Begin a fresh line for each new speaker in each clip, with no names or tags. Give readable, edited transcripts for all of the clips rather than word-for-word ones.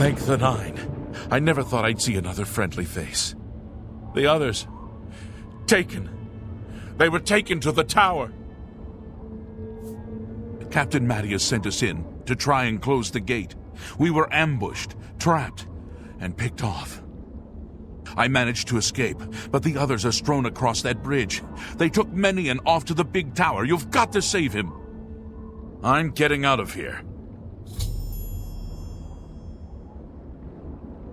Thank the Nine. I never thought I'd see another friendly face. The others... taken. They were taken to the tower. Captain Mattias sent us in to try and close the gate. We were ambushed, trapped, and picked off. I managed to escape, but the others are strewn across that bridge. They took Menion off to the big tower. You've got to save him. I'm getting out of here.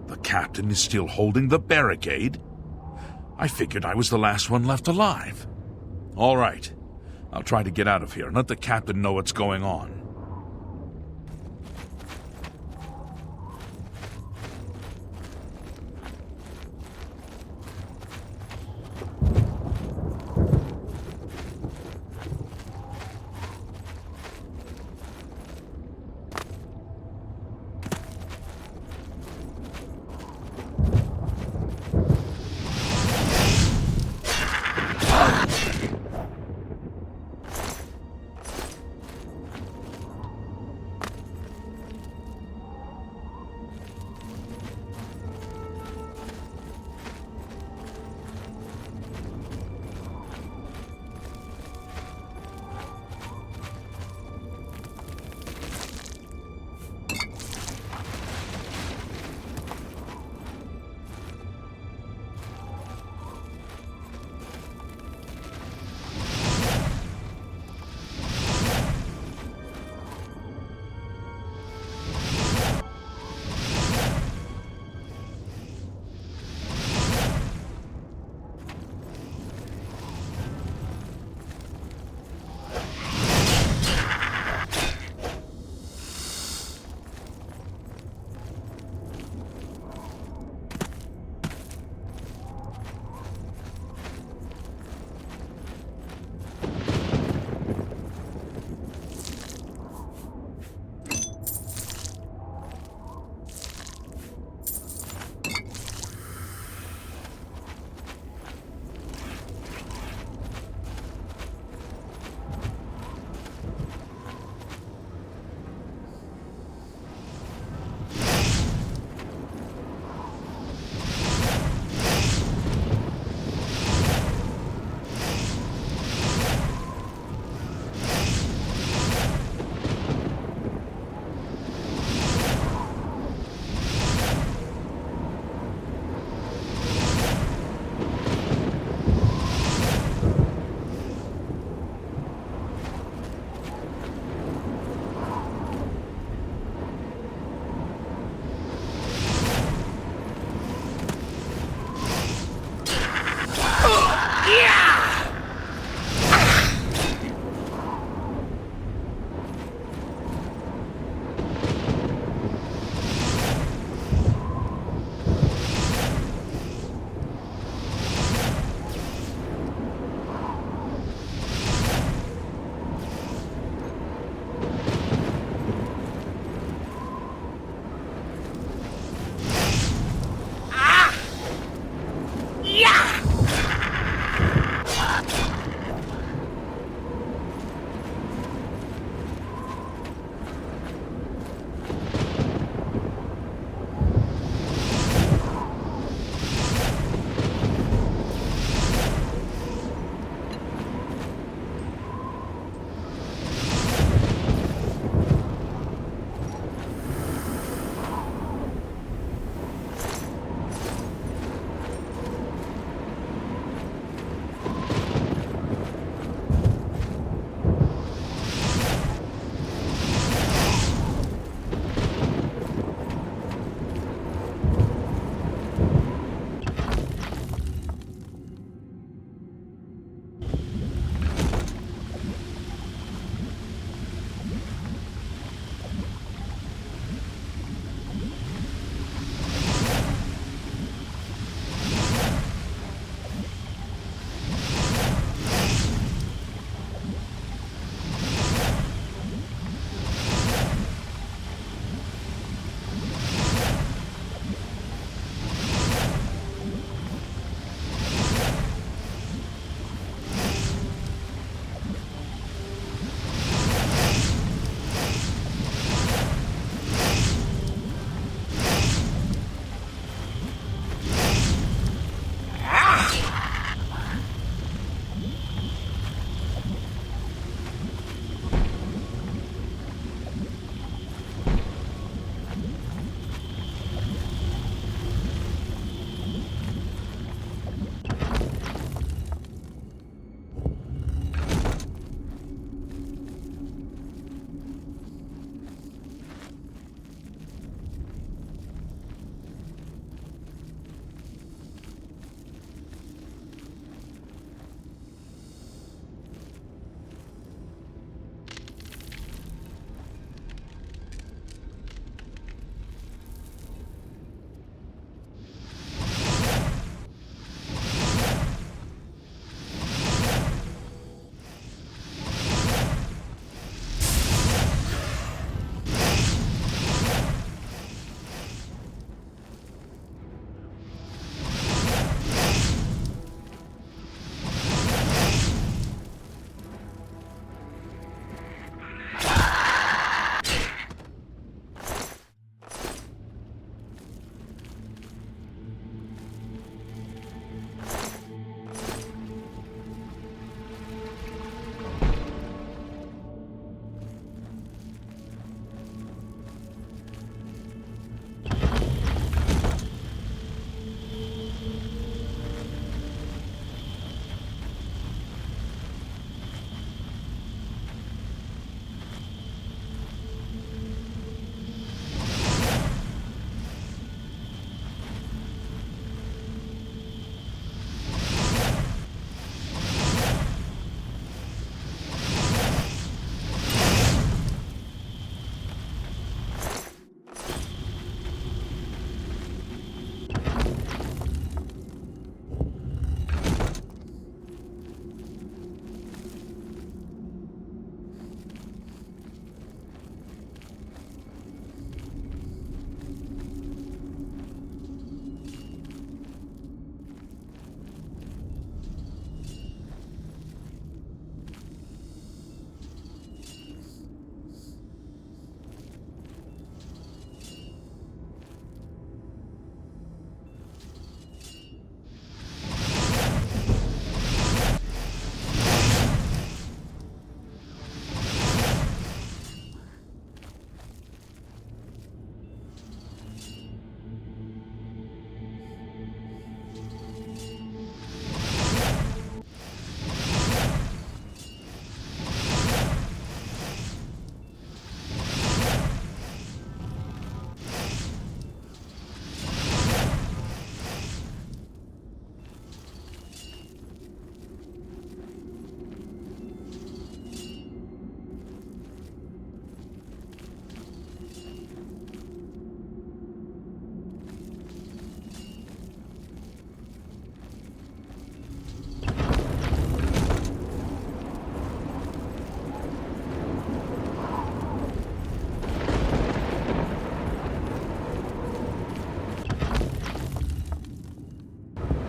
The captain is still holding the barricade? I figured I was the last one left alive. All right. I'll try to get out of here and let the captain know what's going on.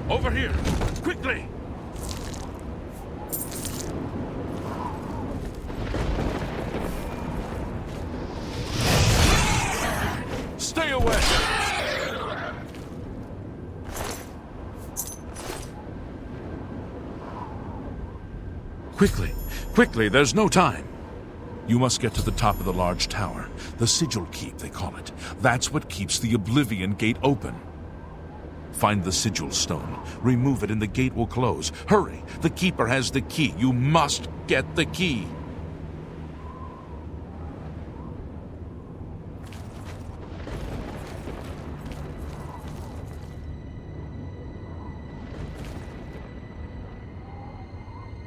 Over here! Quickly! Stay away! Quickly! Quickly, there's no time! You must get to the top of the large tower. The Sigil Keep, they call it. That's what keeps the Oblivion Gate open. Find the Sigil Stone. Remove it and the gate will close. Hurry! The Keeper has the key. You must get the key.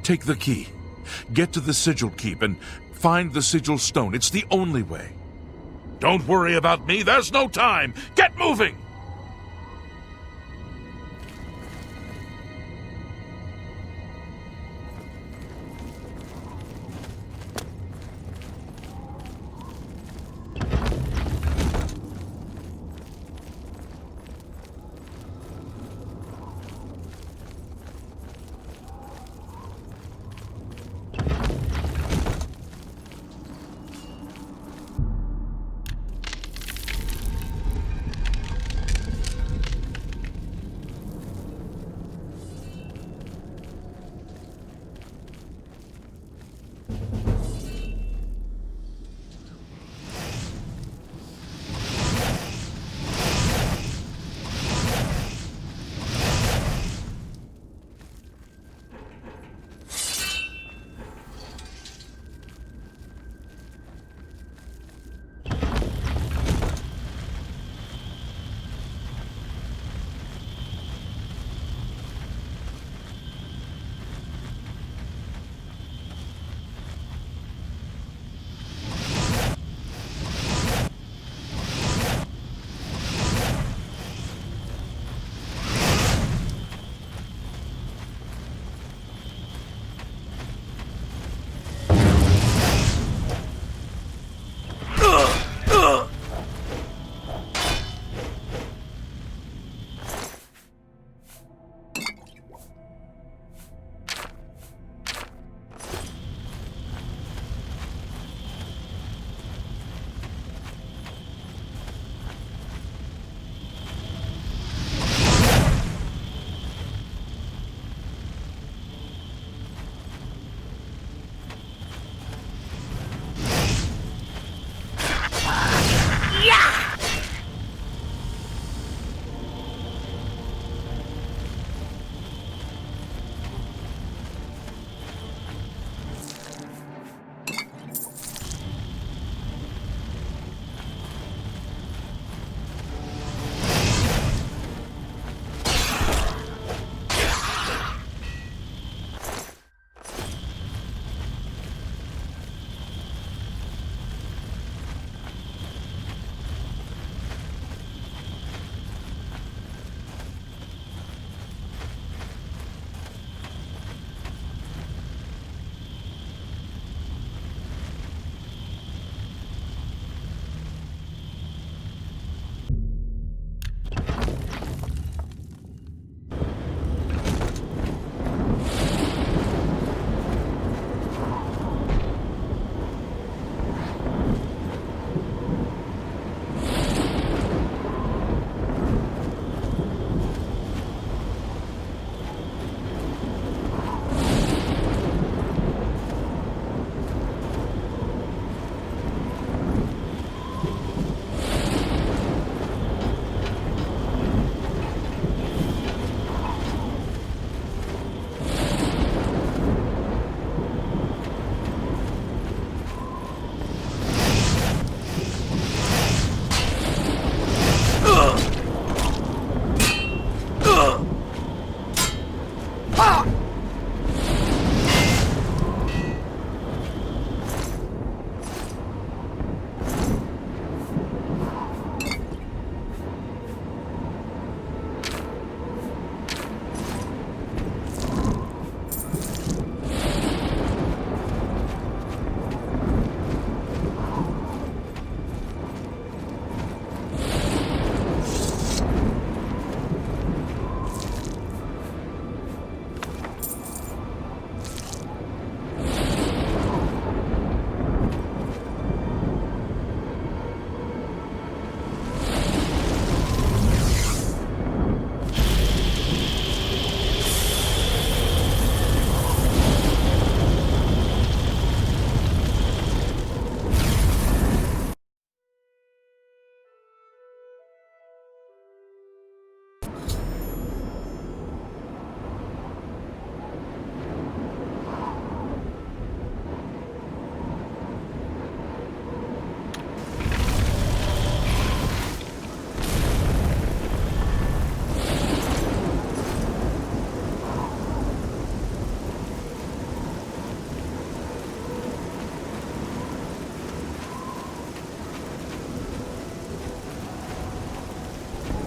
Take the key. Get to the Sigil Keep and find the Sigil Stone. It's the only way. Don't worry about me. There's no time. Get moving!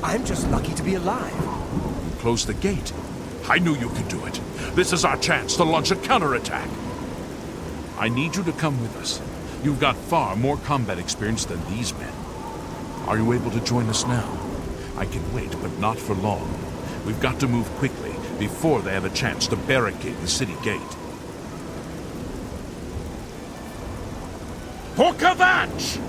I'm just lucky to be alive.
Close the gate. I knew you could do it. This is our chance to launch a counterattack. I need you to come with us. You've got far more combat experience than these men. Are you able to join us now? I can wait, but not for long. We've got to move quickly before they have a chance to barricade the city gate. For Kvatch!